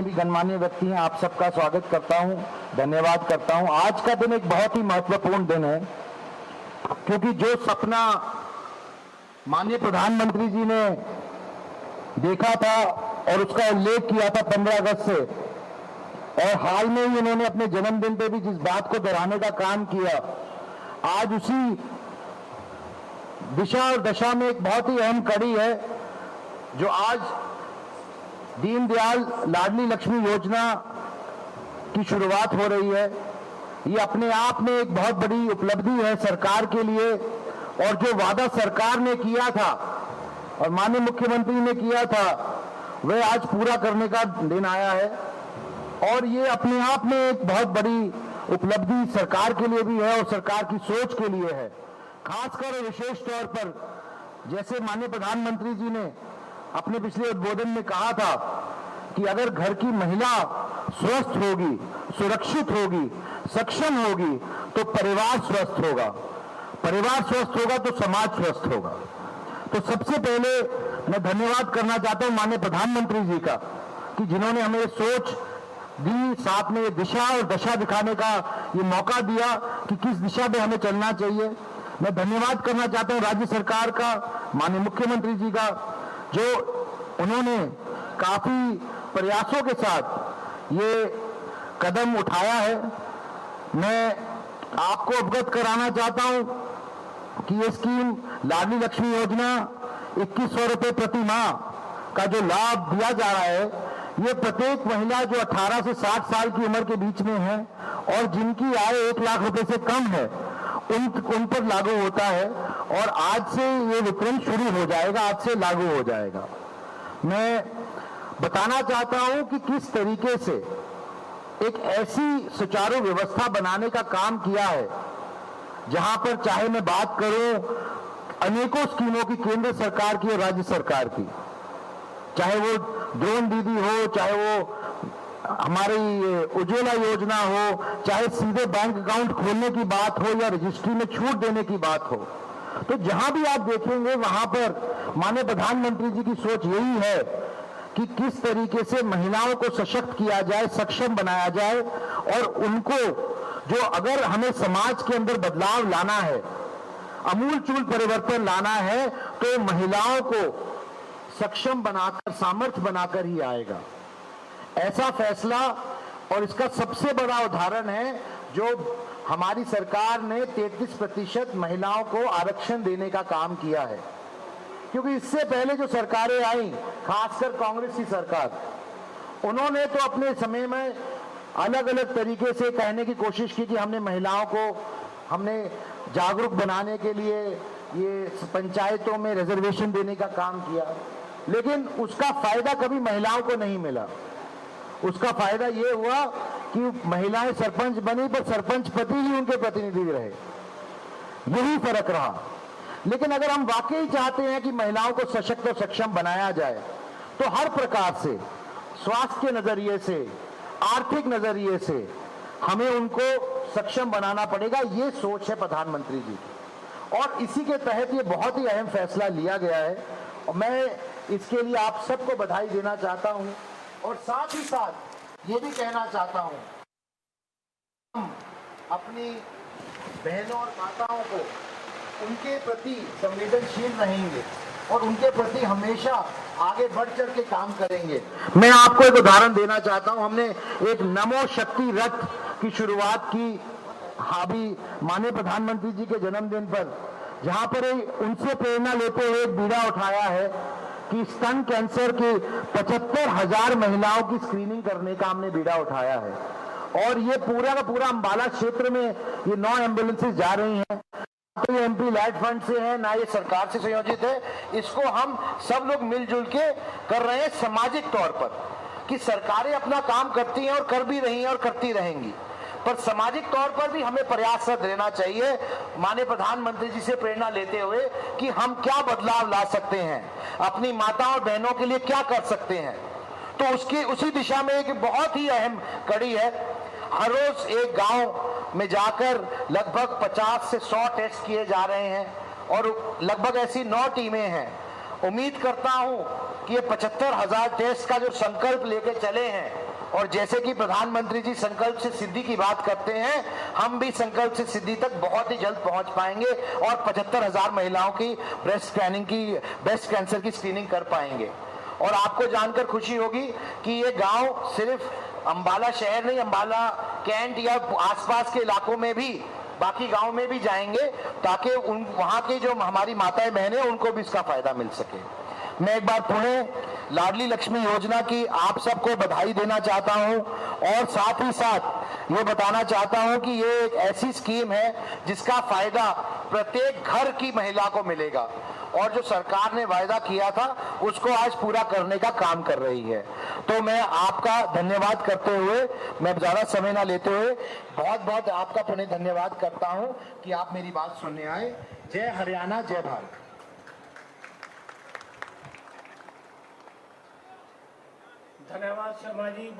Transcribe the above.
जितने भी गणमान्य व्यक्ति हैं, आप सबका स्वागत करता हूं, धन्यवाद करता हूं। आज का दिन एक बहुत ही महत्वपूर्ण दिन है, क्योंकि जो सपना माननीय प्रधानमंत्री जी ने देखा था और उसका उल्लेख किया था 15 अगस्त से, और हाल में ही उन्होंने अपने जन्मदिन पे भी जिस बात को दोहराने का काम किया, आज उसी दिशा और दशा में एक बहुत ही अहम कड़ी है जो आज दीनदयाल लाडली लक्ष्मी योजना की शुरुआत हो रही है। ये अपने आप में एक बहुत बड़ी उपलब्धि है सरकार के लिए, और जो वादा सरकार ने किया था और माननीय मुख्यमंत्री ने किया था वह आज पूरा करने का दिन आया है। और ये अपने आप में एक बहुत बड़ी उपलब्धि सरकार के लिए भी है और सरकार की सोच के लिए है। खासकर और विशेष तौर पर जैसे माननीय प्रधानमंत्री जी ने अपने पिछले उद्बोधन में कहा था कि अगर घर की महिला स्वस्थ होगी, सुरक्षित होगी, सक्षम होगी तो परिवार स्वस्थ होगा, परिवार स्वस्थ होगा तो समाज स्वस्थ होगा। तो सबसे पहले मैं धन्यवाद करना चाहता हूं माननीय प्रधानमंत्री जी का कि जिन्होंने हमें सोच दी, साथ में दिशा और दशा दिखाने का ये मौका दिया कि किस दिशा में हमें चलना चाहिए। मैं धन्यवाद करना चाहता हूं राज्य सरकार का, माननीय मुख्यमंत्री जी का, जो उन्होंने काफी प्रयासों के साथ ये कदम उठाया है। मैं आपको अवगत कराना चाहता हूं कि ये स्कीम लाडली लक्ष्मी योजना 2100 रुपये प्रति माह का जो लाभ दिया जा रहा है, ये प्रत्येक महिला जो 18 से 60 साल की उम्र के बीच में है और जिनकी आय 1 लाख रुपए से कम है उन पर लागू होता है। और आज से ये वितरण शुरू हो जाएगा, आज से लागू हो जाएगा। मैं बताना चाहता हूं कि किस तरीके से एक ऐसी सुचारू व्यवस्था बनाने का काम किया है जहां पर चाहे मैं बात करूं अनेकों स्कीमों की, केंद्र सरकार की और राज्य सरकार की, चाहे वो ड्रोन दीदी हो, चाहे वो हमारी उज्ज्वला योजना हो, चाहे सीधे बैंक अकाउंट खोलने की बात हो या रजिस्ट्री में छूट देने की बात हो, तो जहां भी आप देखेंगे वहां पर माननीय प्रधानमंत्री जी की सोच यही है कि किस तरीके से महिलाओं को सशक्त किया जाए, सक्षम बनाया जाए, और उनको जो अगर हमें समाज के अंदर बदलाव लाना है, अमूलचूल परिवर्तन लाना है, तो महिलाओं को सक्षम बनाकर, सामर्थ्य बनाकर ही आएगा। ऐसा फैसला, और इसका सबसे बड़ा उदाहरण है जो हमारी सरकार ने 33% महिलाओं को आरक्षण देने का काम किया है। क्योंकि इससे पहले जो सरकारें आई, खासकर कांग्रेस की सरकार, उन्होंने तो अपने समय में अलग अलग तरीके से कहने की कोशिश की कि हमने महिलाओं को जागरूक बनाने के लिए ये पंचायतों में रिजर्वेशन देने का काम किया, लेकिन उसका फायदा कभी महिलाओं को नहीं मिला। उसका फायदा ये हुआ कि महिलाएं सरपंच बनी पर सरपंच पति ही उनके प्रतिनिधि रहे, यही फर्क रहा। लेकिन अगर हम वाकई चाहते हैं कि महिलाओं को सशक्त और सक्षम बनाया जाए, तो हर प्रकार से, स्वास्थ्य के नजरिए से, आर्थिक नजरिए से हमें उनको सक्षम बनाना पड़ेगा। ये सोच है प्रधानमंत्री जी की, और इसी के तहत ये बहुत ही अहम फैसला लिया गया है, और मैं इसके लिए आप सबको बधाई देना चाहता हूं। और साथ ही साथ ये भी कहना चाहता हूं, हम अपनी बहनों और माताओं को उनके प्रति संवेदनशील रहेंगे और उनके प्रति हमेशा आगे बढ़ चढ़ के काम करेंगे। मैं आपको एक उदाहरण देना चाहता हूं। हमने एक नमो शक्ति रथ की शुरुआत की हावी माननीय प्रधानमंत्री जी के जन्मदिन पर, जहां पर उनसे प्रेरणा लेते हुए एक बीड़ा उठाया है कि स्तन कैंसर की 75,000 महिलाओं की स्क्रीनिंग करने का हमने बीड़ा उठाया है। और ये पूरा का पूरा अंबाला क्षेत्र में ये 9 एम्बुलेंसेज जा रही हैं। तो ये एमपी लैड फंड से है ना, ये सरकार से संयोजित है। इसको हम सब लोग मिलजुल के कर रहे हैं सामाजिक तौर पर, कि सरकारें अपना काम करती हैं और कर भी रही हैं और करती रहेंगी, पर सामाजिक तौर पर भी हमें प्रयासरत रहना चाहिए, माननीय प्रधानमंत्री जी से प्रेरणा लेते हुए कि हम क्या बदलाव ला सकते हैं, अपनी माताओं और बहनों के लिए क्या कर सकते हैं। तो उसी दिशा में एक बहुत ही अहम कड़ी है। हर रोज एक गांव में जाकर लगभग 50 से 100 टेस्ट किए जा रहे हैं, और लगभग ऐसी 9 टीमें हैं। उम्मीद करता हूं कि ये 75,000 टेस्ट का जो संकल्प लेके चले हैं, और जैसे कि प्रधानमंत्री जी संकल्प से सिद्धि की बात करते हैं, हम भी संकल्प से सिद्धि तक बहुत ही जल्द पहुंच पाएंगे और 75,000 महिलाओं की ब्रेस्ट कैंसर की स्क्रीनिंग कर पाएंगे। और आपको जानकर खुशी होगी कि ये गांव सिर्फ अंबाला शहर नहीं, अंबाला कैंट या आसपास के इलाकों में भी, बाकी गांव में भी जाएंगे, ताकि वहां के जो हमारी माताएं बहनें उनको भी इसका फायदा मिल सके। मैं एक बार पुणे लाडली लक्ष्मी योजना की आप सबको बधाई देना चाहता हूं और साथ ही साथ ये बताना चाहता हूं कि ये एक ऐसी स्कीम है जिसका फायदा प्रत्येक घर की महिला को मिलेगा और जो सरकार ने वायदा किया था उसको आज पूरा करने का काम कर रही है। तो मैं आपका धन्यवाद करते हुए, मैं ज्यादा समय ना लेते हुए बहुत बहुत आपका पुनः धन्यवाद करता हूं कि आप मेरी बात सुनने आए। जय हरियाणा, जय भारत। धन्यवाद शर्मा जी।